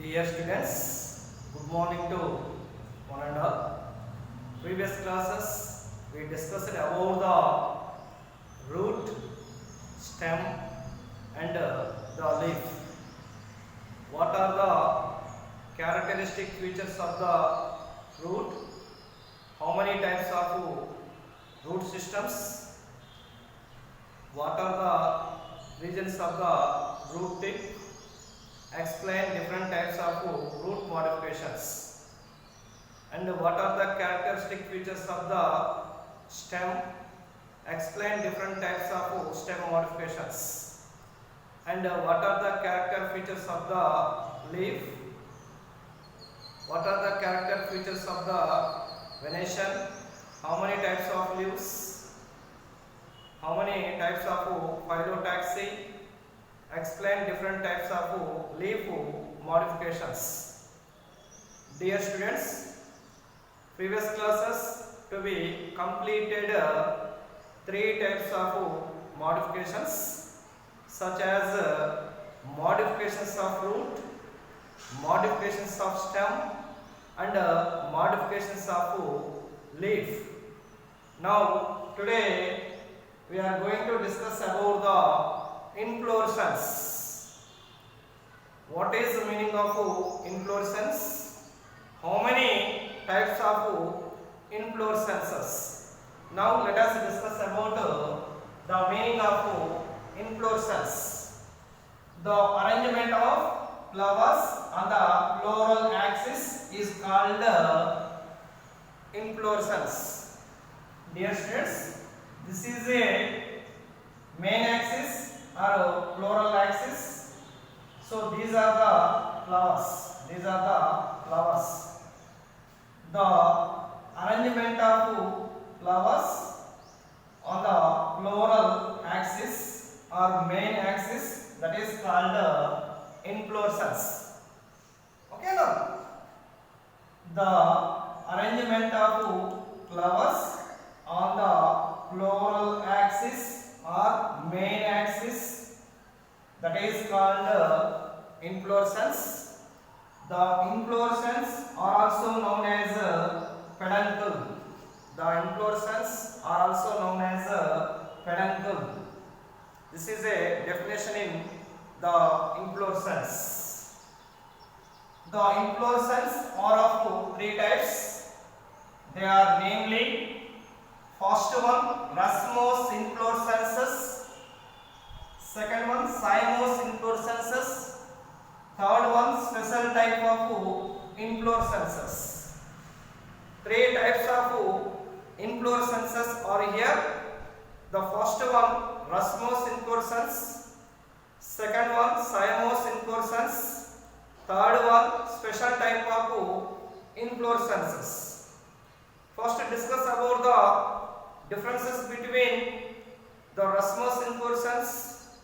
Dear students, good morning to one and all. Previous classes we discussed about the root, stem and the leaf. What are the characteristic features of the root? How many types of root systems? What are the regions of the root tip? Explain different types of root modifications. And what are the characteristic features of the stem? Explain different types of stem modifications. And what are the character features of the leaf? What are the character features of the venation? How many types of leaves? How many types of phyllotaxy? Explain different types of leaf modifications. Dear students, previous classes to be completed three types of modifications such as modifications of root, modifications of stem and modifications of leaf. Now today we are going to discuss about the inflorescence. What is the meaning of inflorescence? How many types of inflorescences? Now let us discuss about the meaning of inflorescence. The arrangement of flowers on the floral axis is called inflorescence. Dear students, this is a main axis or floral axis. So these are the flowers. These are the flowers. The arrangement of flowers on the floral axis or main axis, that is called inflorescence. Okay, now the arrangement of flowers on the floral axis or main axis, that is called inflorescence. The inflorescence are also known as peduncle. The inflorescence are also known as peduncle. This is a definition in the inflorescence. The inflorescence are of three types. They are namely, first one racemose inflorescences, second one cymose inflorescences, third one special type of inflorescences. Three types of inflorescences are here. The first one racemose inflorescence, second one cymose inflorescence, third one special type of inflorescences. First discuss about the differences between the racemose inflorescence,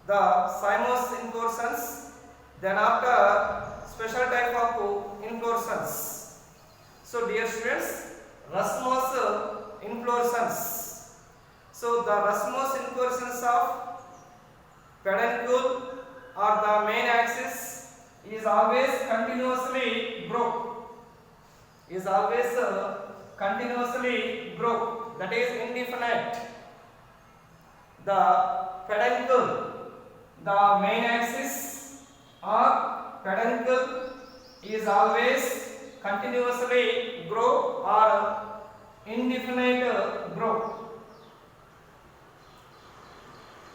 the cymose inflorescence, then after special type of inflorescence. So dear students, racemose inflorescence. So the racemose inflorescence of peduncle or the main axis is always continuously grow. Is always continuously grow, that is indefinite. The peduncle, the main axis or peduncle is always continuously grow or indefinite grow,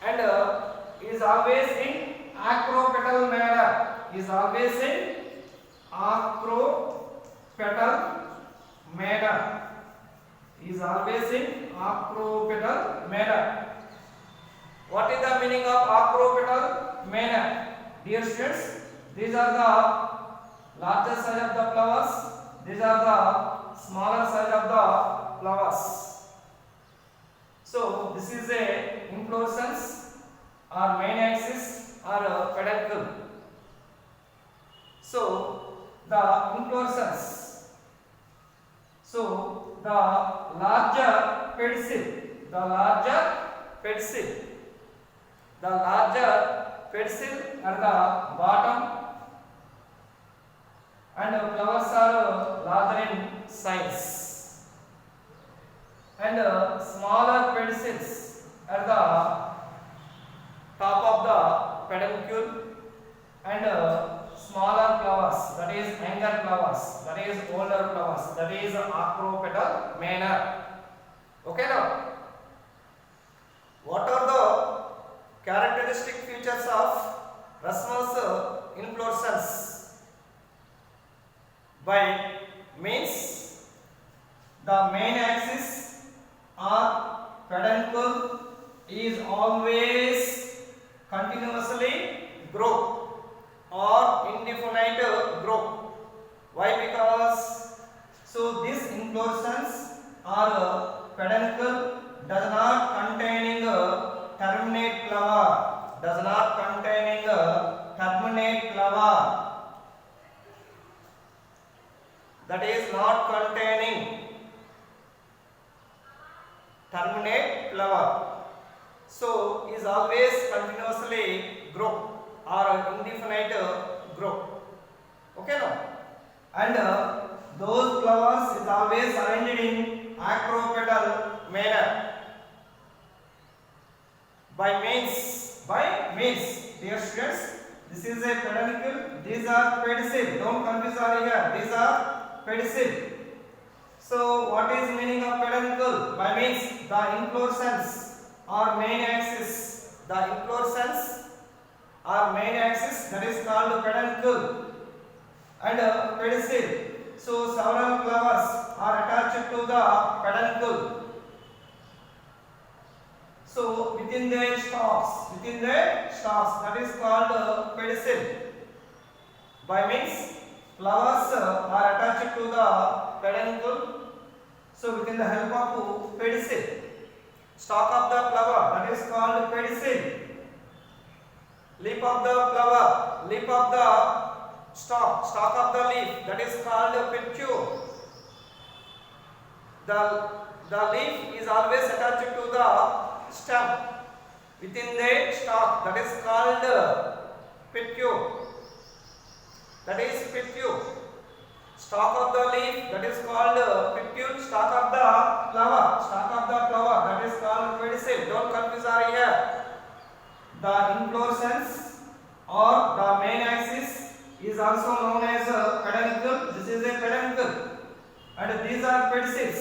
and is always in acropetal manner. Is always in acropetal manner. Is always in acropetal manner. What is the meaning of acropetal manner? Dear students, these are the larger size of the flowers. These are the smaller size of the flowers. So this is a inflorescence or main axis or peduncle. So the inflorescence. So the larger pedicel, the larger pedicel at the bottom and flowers are larger in size, and smaller pedicels at the top of the pedicule, and smaller flowers, that is younger flowers, that is older flowers, that is acropetal manner. Okay now, what are the characteristic features of racemose inflorescence? By means the main axis or peduncle is always continuously grow or indefinite grow. Why? Because so this inflorescence or peduncle does not containing a terminate flower, does not containing a terminate flower, that is not containing terminate flower, so is always continuously grow or indefinite grow. Okay now, and those flowers is always arranged in acropetal manner. By means, dear students, this is a peduncle, these are pedicel, don't confuse over here, these are pedicel. So what is meaning of peduncle? By means the inflorescence or main axis, the inflorescence or main axis, that is called peduncle, and pedicel. So several flowers are attached to the peduncle. So within the stalks, that is called pedicel. By means flowers are attached to the peduncle. So within the help of pedicel, stalk of the flower, that is called pedicel. Leaf of the flower, leaf of the stalk of the leaf, that is called peduncule. The leaf is always attached to the stem within the stalk, that is called peduncule. That is peduncule. Stalk of the leaf, that is called peduncule. Stalk of the flower, that is called pedicel. Don't confuse over here. The inflorescence or the main axis is also known as a peduncle. This is a peduncle, and these are pedicels.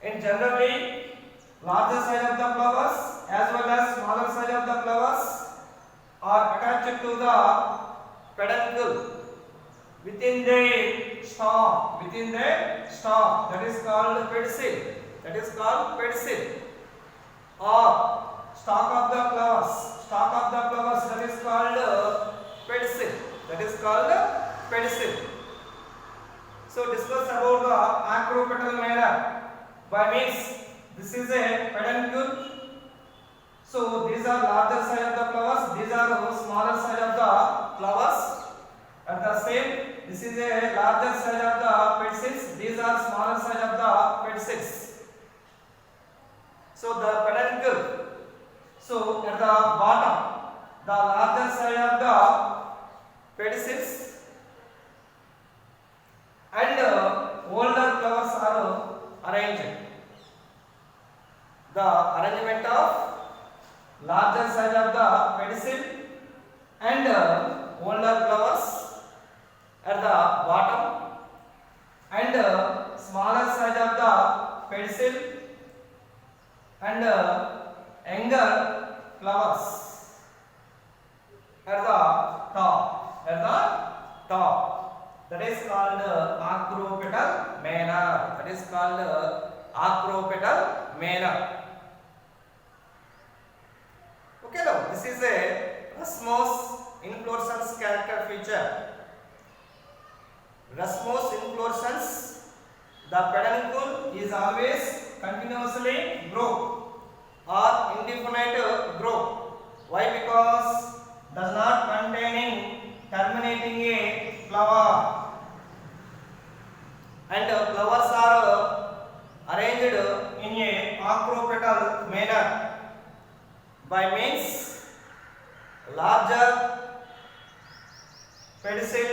And generally, larger size of the flowers as well as smaller size of the flowers are attached to the peduncle within the stalk, that is called pedicel, or stalk of the flowers, that is called pedicel, So discuss about the acropetal manner. By means this is a peduncle. So these are larger size of the flowers, these are smaller size of the flowers. At the same, this is a larger size of the pedicels, these are smaller size of the pedicels. So the peduncle. So at the bottom, the larger size of the pedicels and older flowers are arranged. The arrangement of larger size of the pedicel and older flowers at the bottom and smaller size of the pedicel and younger flowers at the top. That is called acropetal manner. Okay, now this is a racemose inflorescence character feature. Racemose inflorescence, the peduncle is always continuously grow or indefinite grow. Why? Because does not containing terminating a flower, and flowers are arranged in a acropetal manner. By means larger pedicel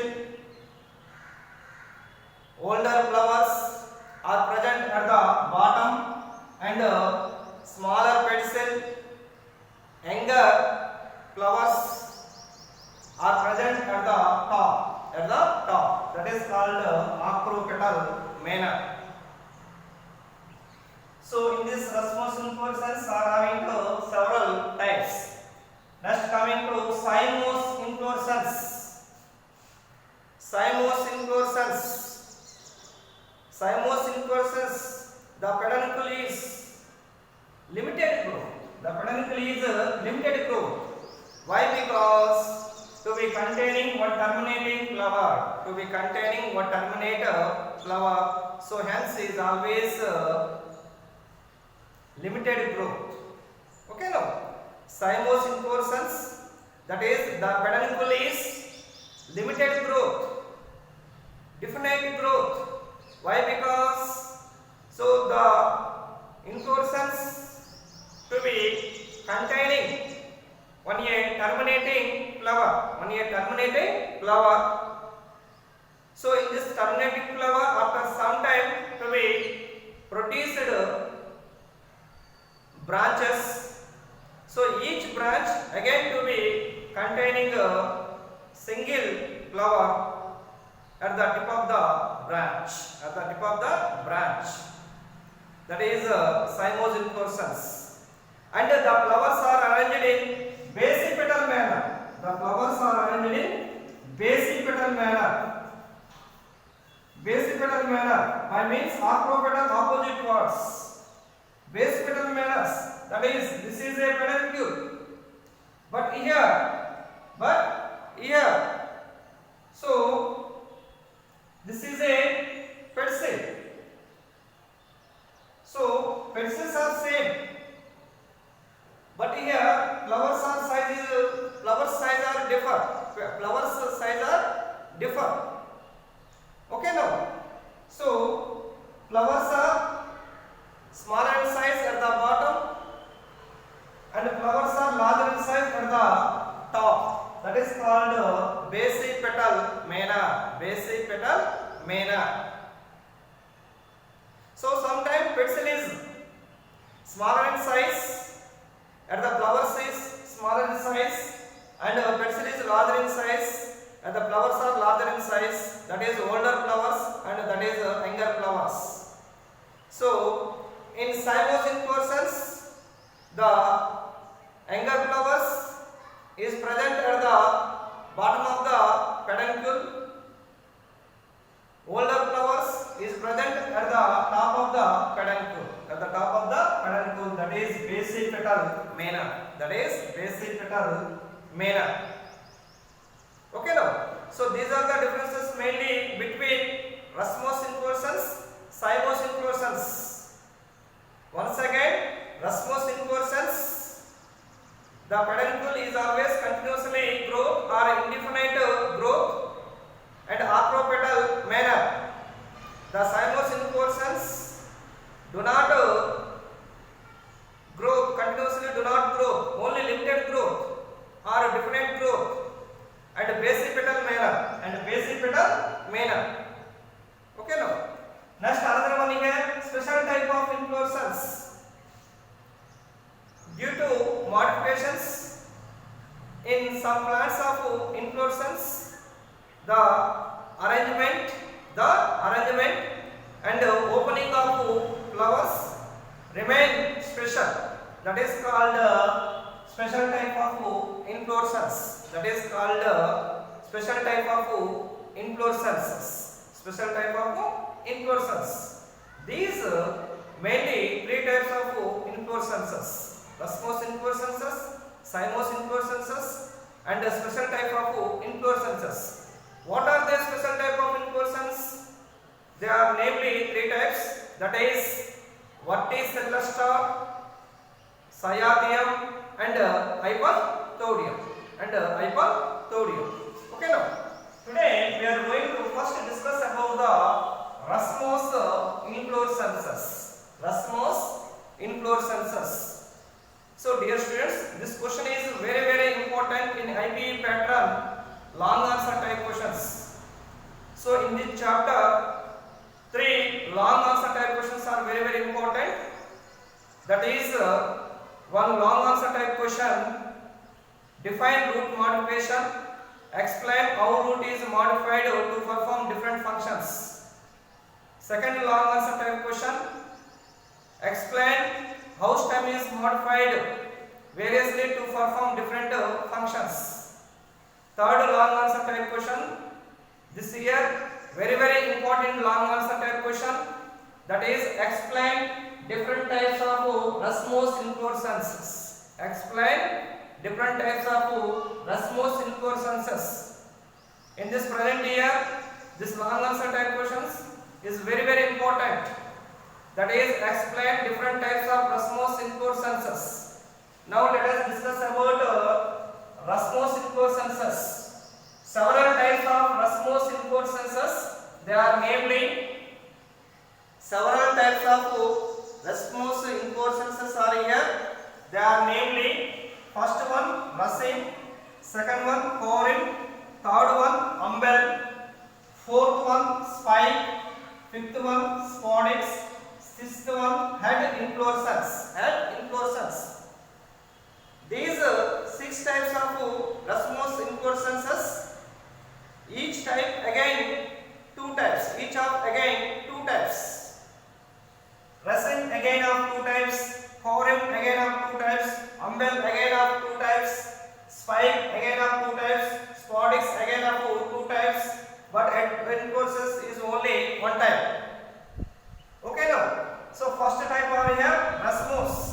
are present at the top. At the top. That is called acropetal manner. So in this rustmose inflorescence are having several types. Next coming to cymose inflorescence. Cymose inflorescence. Cymose inflorescence. The peduncle is limited growth. The peduncle is limited growth. Why? Because to be containing one terminating flower. To be containing one terminator flower. So hence is always limited growth. Okay now. Cymose inflorescence, that is the peduncle is limited growth, definite growth. Why? Because so the inflorescence to be containing one a terminating flower, So in this terminating flower, after some time to be produced branches. So each branch again to be containing a single flower at the tip of the branch. That is cymose inflorescence. And the flowers are arranged in basipetal manner. Basipetal manner. I means acropetal opposite words. Basipetal manners. That is, this is a peduncle. But here, so this is a pedicel. So pedicels are same. But here flower size are differ. Okay now. So flowers are smaller in size at the bottom and flowers are larger in size at the top. That is called basipetal manner. So sometimes pedicel is smaller in size, at the flower size smaller in size, and pedicel is larger in size, and the flowers are larger in size. That is older flowers and that is younger flowers. So in cymose inflorescence, the younger flowers is present at the bottom of the peduncle. Older flowers is present at the top of the peduncle. That is basipetal manner. Okay now. So these are the differences mainly between rustmose inflorescence, cymose inflorescence. Once again, rustmose inflorescence, the peduncle is always continuously growth or indefinite growth and acropetal manner. The cymose inflorescence do not grow continuously, only limited growth or definite growth and basipetal manner. Okay now. Next another one is special type of inflorescence. Due to modifications in some plants of inflorescence, the arrangement and opening of flowers remain special. That is called special type of inflorescence. These mainly three types of inflorescences: rustmose inflorescences, cymose inflorescences, and a special type of inflorescences. What are the special type of inflorescence? They are namely three types. That is verticillar star, cyathium, and hypanthodeum. Okay now. Today we are going to first discuss about the rustmose inflorescences. So dear students, this question is very important in IPE pattern, long answer type questions. So in this chapter, 3 long answer type questions are very important. That is one long answer type question: define root modification explain how root is modified to perform different functions. Second long answer type question, explain how stem is modified variously to perform different functions. Third long answer type question, this year very important long answer type question, that is explain different types of Rasmus inflorescences. Explain different types of Rasmus inflorescences. In this present year, this long answer type questions is very important. That is explain different types of Rasmus inflorescences. Now let us discuss about Rasmus inflorescences. Several types of Rasmus inflorescences. They are namely several types of Rasmus inflorescences are here. They are namely, first one raceme, second one corymb, third one umbel, fourth one spike, fifth one spodex, sixth one head inflorescence. Head inflorescence. These 6 types of Rasmus inflorescences. Each type again 2 types. Each of again 2 types. Raceme again of 2 types. Corymb again of 2 types. Umbel again of 2 types. Spike again of 2 types. Spodex again of 2 types. But inflorescence is only 1 type. Okay now. So first type are here Rasmus.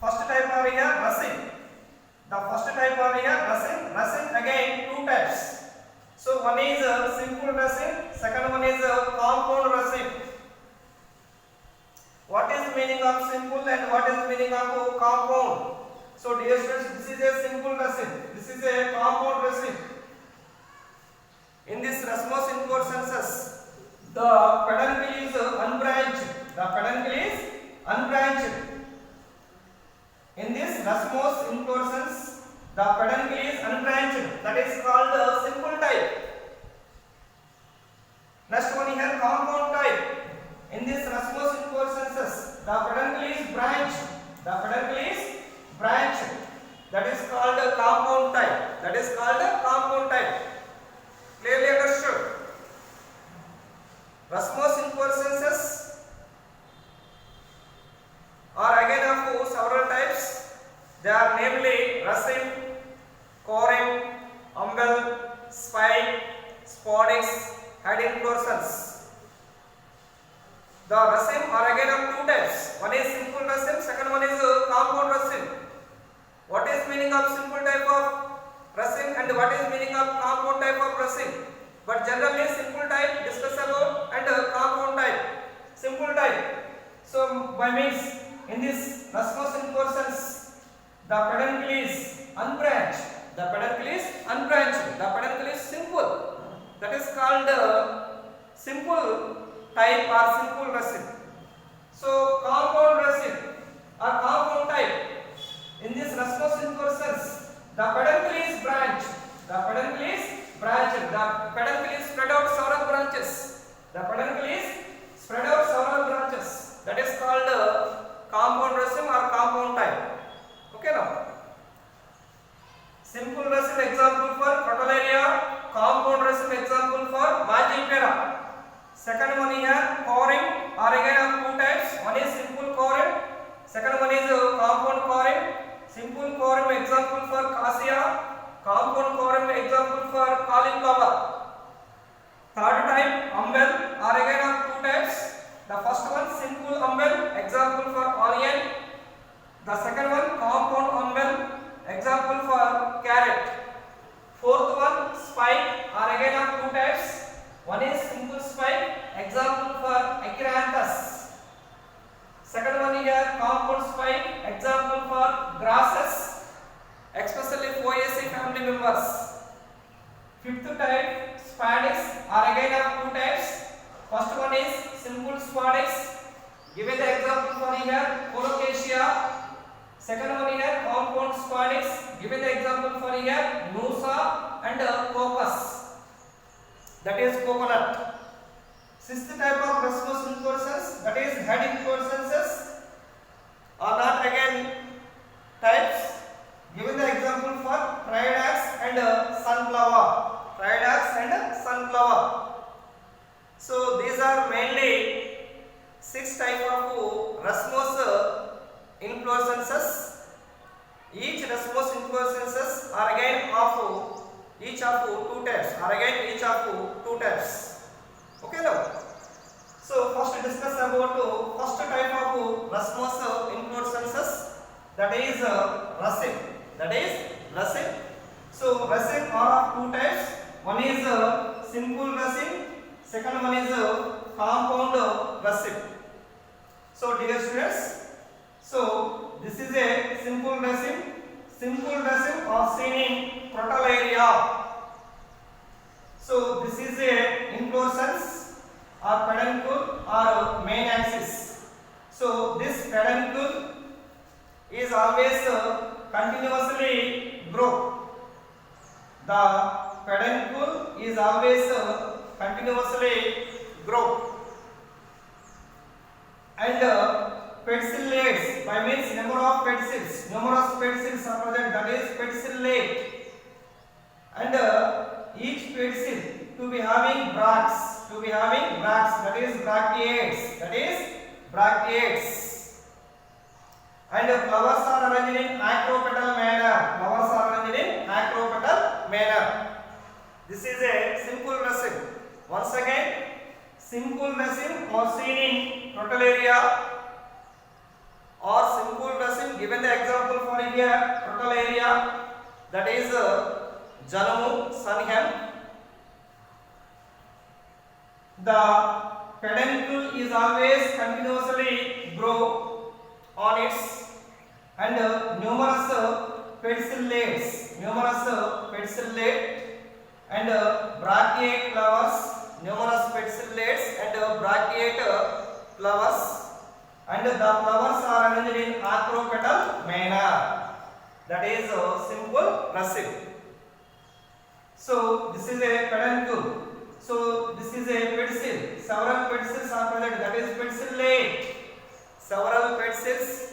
First type are here raceme. The first type are here raceme. Raceme again 2 types. So one is simple raceme, second one is compound raceme. What is the meaning of simple and what is the meaning of compound? So dear students, this is a simple raceme. This is a compound raceme. In this Rasmus inflorescences, the peduncle is unbranched. The peduncle is unbranched. In this Rasmus inflorescence, the peduncle is unbranched. That is called the simple type. Next one here, compound type. In this Rasmus inflorescences, the peduncle is branched. The peduncle is branched. That is called the compound type. That is called the compound type. Clearly understood? Rasmus inflorescences are again of several types. They are namely raceme, corymb, umbel, spike, spodex, head inflorescence. The raceme are again of 2 types. One is simple raceme, second one is compound raceme. What is meaning of simple type of raceme and what is meaning of compound type of raceme? But generally simple type discuss about and compound type. Simple type. So by means in this Rasmus inflorescence, the peduncle is unbranched. The peduncle is unbranched. The peduncle is simple. That is called simple type or simple raceme. So compound raceme or compound type. In this Rasmus inflorescence, the peduncle is branched. The peduncle is branched. The peduncle is spread out several branches. The peduncle is spread out several branches. That is called compound raceme or compound type. Okay now. Simple raceme example for Crotalaria, compound raceme example for Magipera. Second one here, corymb are again of 2 types. One is simple corymb, second one is compound corymb. Simple corymb example for Cassia, compound corymb example for cauliflower. Third type, umbel are again of 2 types. The first one simple umbel example for onion. The second one compound umbel example for carrot. Fourth one spike are again of 2 types. One is simple spike example for Acheranthus. Second one here compound spike example for grasses, especially Poaceae family members. Fifth type Spadex are again of 2 types. First one is simple Spadex. Given the example for here Colocasia. Second one here compound Spadex. Given the example for here Noosa and Cocos. That is coconut. Sixth type of Rasmus inflorescence, that is head inflorescences, are not again types. Given the example for triodax and sunflower. Triodax and sunflower. So these are mainly 6 type of racemose inflorescences. Each racemose inflorescences are again of each of 2 types. Okay now. So first discuss about first type of racemose inflorescences, that is raceme. So raceme are of 2 types. One is simple raceme, second one is compound raceme. So dear students, so this is a simple raceme. Simple raceme are seen in Crotalaria. So this is a inflorescence or peduncle or main axis. So this peduncle is always continuously grow. The peduncle is always continuously grow. And pedicellate, by means number of pedicels, numerous pedicels are present, that is pedicellate. And each pedicel to be having bracts, that is bracteates. And flowers are arranged in acropetal manner. This is a simple raceme. Once again, simple raceme are seen in Crotalaria or simple raceme. Given the example for here, Crotalaria, that is Jalamu Sanhem. The peduncle is always continuously grow on its, and numerous pedicellate and bracteate flowers, numerous pedicellates and bracteate flowers, and the flowers are arranged in acropetal manner. That is simple raceme. So this is a peduncle. So this is a pedicel. Several pedicels are present, that is pedicellate. Several pedicels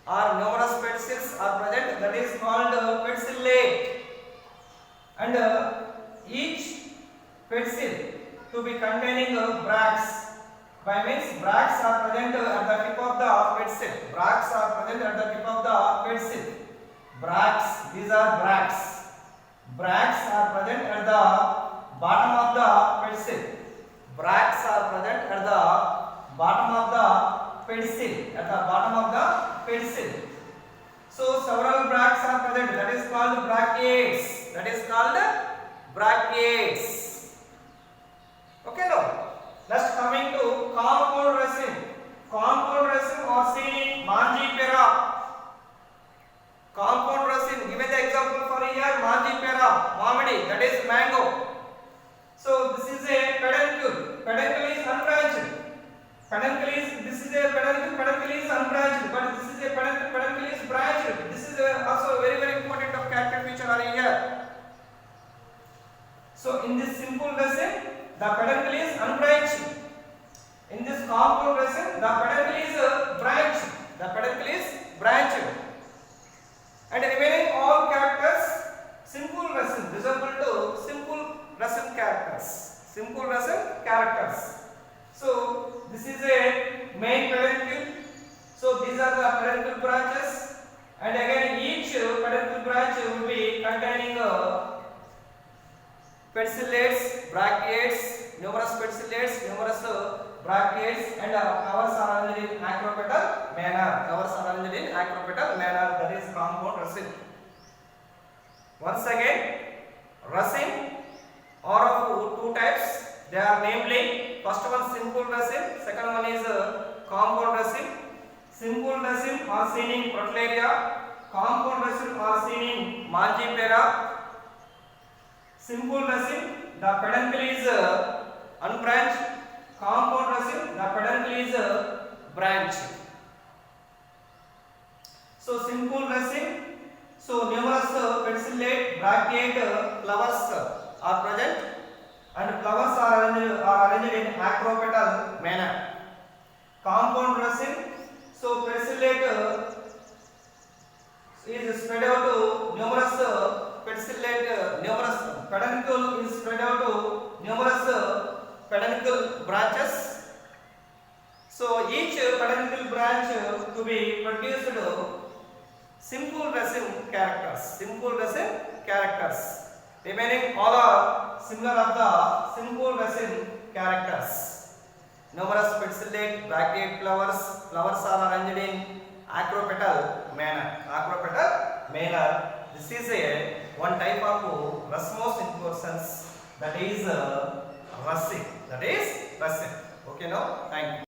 or numerous pedicels are present, that is called pedicellate. And each pedicel to be containing bracts, by means bracts are present at the tip of the pedicel. Bracts, these are bracts. Bracts are present at the bottom of the pedicel. So several bracts are present, that is called bracteates. Okay now. Next coming to compound raceme. Compound raceme are seen in Mangifera. Compound raceme, given the example for here, Mangifera, Mamidi, that is mango. So this is a peduncle. Peduncle is unbranched. Peduncle is unbranched, but this is a peduncle is branched. This is also very important of character feature are here. So in this simple raceme, the peduncle is unbranched. In this compound raceme, the peduncle is branched. And remaining all characters simple raceme, visible to simple raceme characters. So this is a main peduncle. So these are the peduncle branches, and again each peduncle branch will be containing pedicillates, bracteates, numerous pedicillates, numerous bracteates, and flowers are arranged in acropetal manner. That is compound raceme. Once again, raceme are of 2 types. They are namely, first one simple raceme, second one is compound raceme. Simple raceme are seen in Crotalaria. Compound raceme are seen in Mangifera. Simple raceme, the peduncle is unbranched. Compound raceme, the peduncle is branched. So simple raceme, so numerous pedicellate, bracteate flowers are present, and flowers are arranged in acropetal manner. Compound raceme, so pedicellate is spread out numerous peduncle is spread out to numerous peduncle branches. So each peduncle branch to be produced simple raceme characters. Simple raceme characters. Remaining all are similar of the simple raceme characters. Numerous pedicellate bracteate flowers. Flowers are arranged in acropetal manner. Acropetal manner. This is a one type of racemose inflorescence, that is raceme. That is raceme. Okay, now thank you.